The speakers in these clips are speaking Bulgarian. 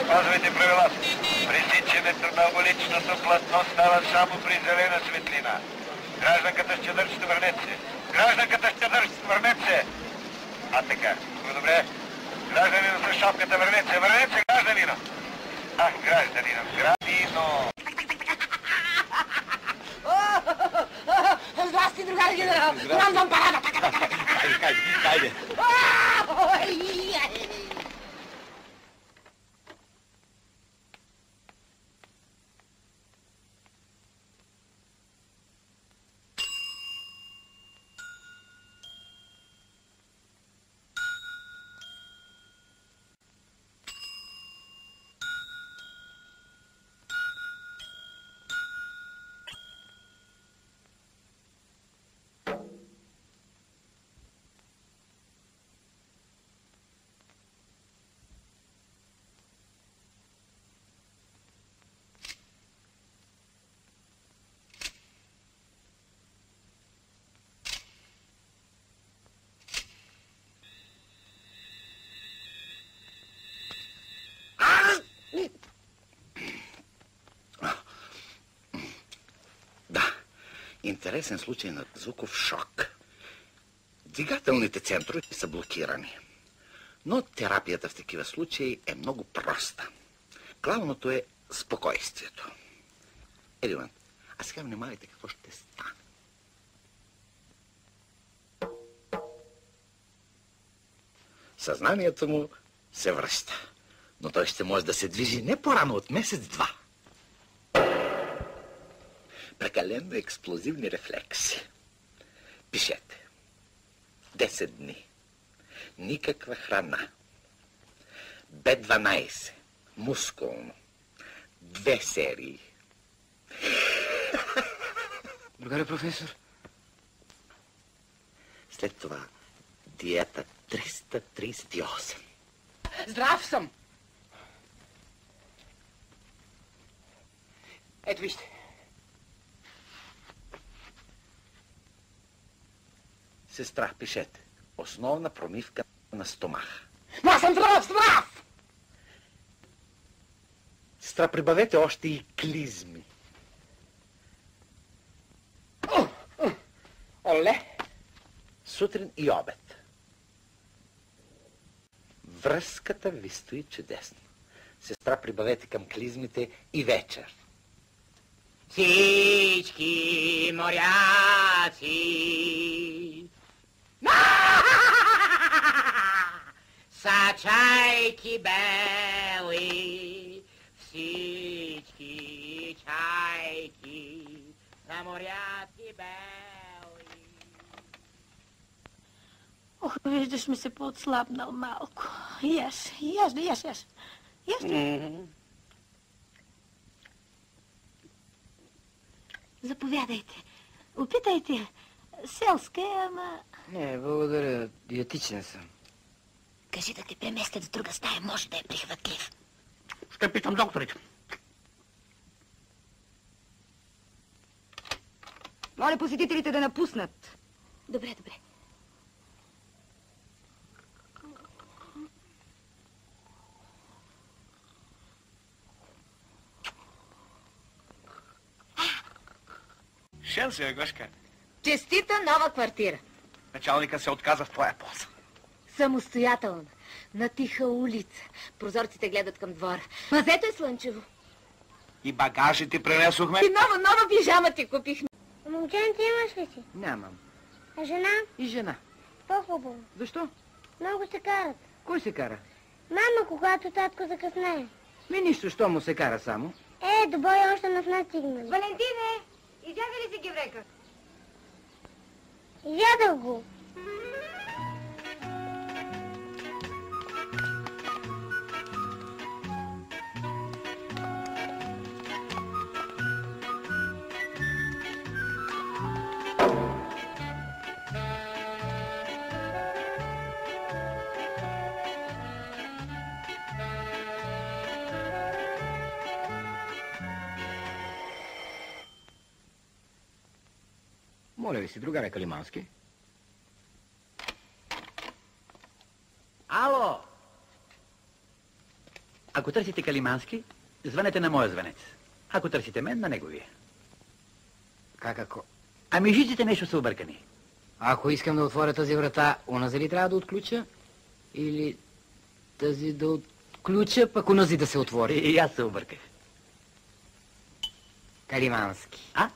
Спазвайте правилата. Пресичането на уличното платно става само при зелена светлина. Гражданката с чадърчето, върнете се. Гражданката с чадърчето, върнете се. А така, добре. Гражданина с шапката, върнете се. Върнете се, гражданина. Ах, гражданина, градино. Здрасти, другари генерал! Голям съм парада! Хайде! Интересен случай на звуков шок. Двигателните центрове са блокирани. Но терапията в такива случаи е много проста. Главното е спокойствието. Едиван, а сега внимавайте какво ще стане. Съзнанието му се връща. Но той ще може да се движи не по-рано от месец-два. Прекалено експлозивни рефлекси. Пишете. 10 дни. Никаква храна. Б12. Мускулно. 2 серии. Благодаря, професор. След това диета 338. Здрав съм! Ето вижте. Сестра, пишете. Основна промивка на стомаха. Но аз съм здрав! Сестра, прибавете още и клизми. Оле! Сутрин и обед. Връзката ви стои чудесно. Сестра, прибавете към клизмите и вечер. Всички моряци са чайки бели, всички чайки са моряци бели. Ох, виждаш ми се по-отслабнал малко. Яш. Заповядайте. Опитайте. Селска е, ама... Не, благодаря. Диетичен съм. Кажи да те преместят в друга стая, може да е прихватлив. Ще питам докторите. Моля посетителите да напуснат. Добре. Шен се, Гошка. Честита нова квартира. Началника се отказа в твоя полза. Самостоятелна. На тиха улица. Прозорците гледат към двора. Мазето е слънчево. И багажите пренесохме. И нова пижама ти купихме. А момченце имаш ли си? Нямам. А жена? И жена. По-хубаво. Защо? Много се карат. Кой се кара? Мама, когато татко закъснее. Нищо, що му се кара само. До бой още на стигнали. Валентине, изяде ли си геврека? Ядах го. Моля ви си, другаре Калимански. Ало! Ако търсите Калимански, звънете на моя звънец. Ако търсите мен, на неговия. Как ако? Ами жиците нещо са объркани. Ако искам да отворя тази врата, онази ли трябва да отключа? Или тази да отключа, пък онази да се отвори? И аз се обърках. Калимански. А?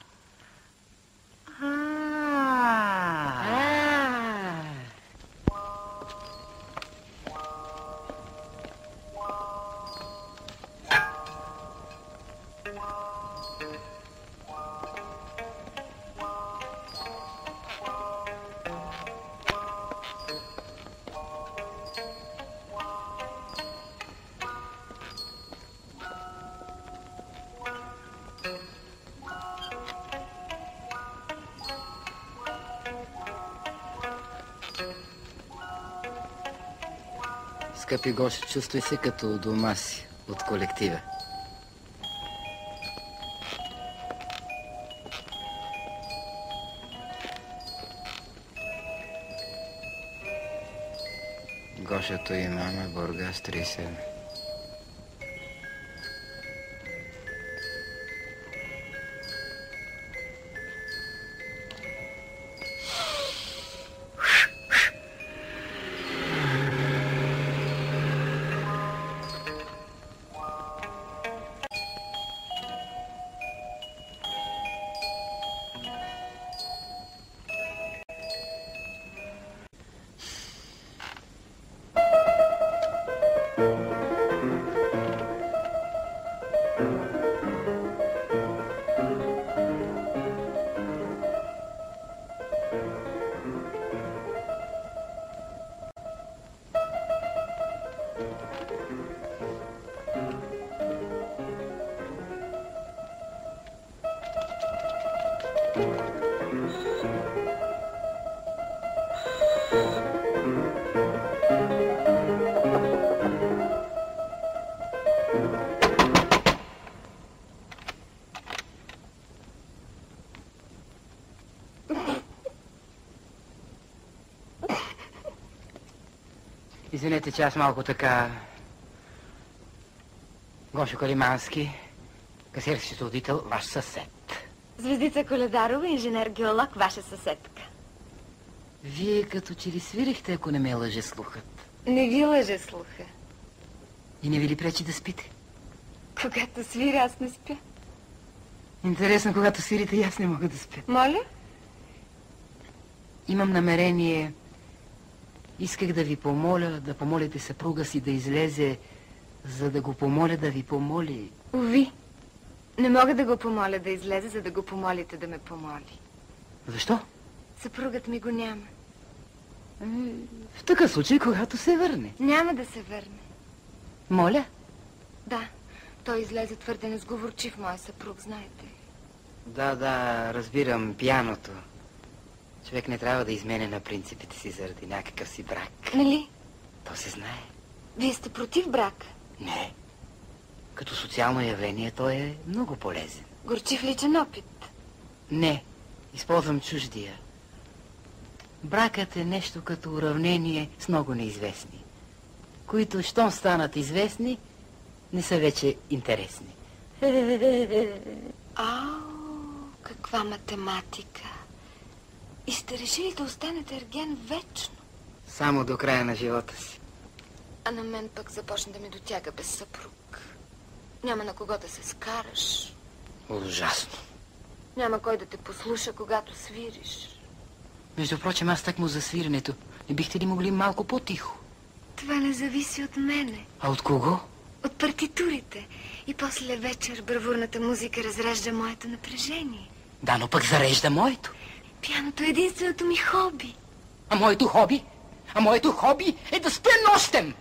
Скъпи Гошо, чувствай се като у дома си, от колектива. Гошето и мама, Бургас, 37. Извинете, че аз малко така... Гошо Калимански, касиерски счетоводител, ваш съсед. Звездица Коледарова, инженер-геолог, ваша съседка. Вие като че ли свирихте, ако не ме лъже слухът? Не ви лъже слуха. И не ви ли пречи да спите? Когато свиря, аз не спя. Интересно, когато свирите, и аз не мога да спя. Моля? Имам намерение... Исках да ви помоля, да помолите съпруга си да излезе, за да го помоля да ви помоли. Уви, не мога да го помоля да излезе, за да го помолите да ме помоли. Защо? Съпругът ми го няма. В такъв случай, когато се върне. Няма да се върне. Моля? Да, той излезе твърде несговорчив, мой съпруг, знаете. Да, разбирам, пияното. Човек не трябва да изменя на принципите си заради някакъв си брак. Нали? То се знае. Вие сте против брака? Не. Като социално явление той е много полезен. Горчив личен опит? Не, използвам чуждия. Бракът е нещо като уравнение с много неизвестни, които, щом станат известни, не са вече интересни. Ау, каква математика! И сте решили да останете ерген вечно? Само до края на живота си. А на мен пък започна да ми дотяга без съпруг. Няма на кого да се скараш. Ужасно. Няма кой да те послуша, когато свириш. Между прочим, аз так му за свирането. Не бихте ли могли малко по-тихо? Това не зависи от мене. А от кого? От партитурите. И после вечер бравурната музика разрежда моето напрежение. Да, но пък зарежда моето. Пианото е единственото ми хоби. А моето хоби? А моето хоби е да спя нощем.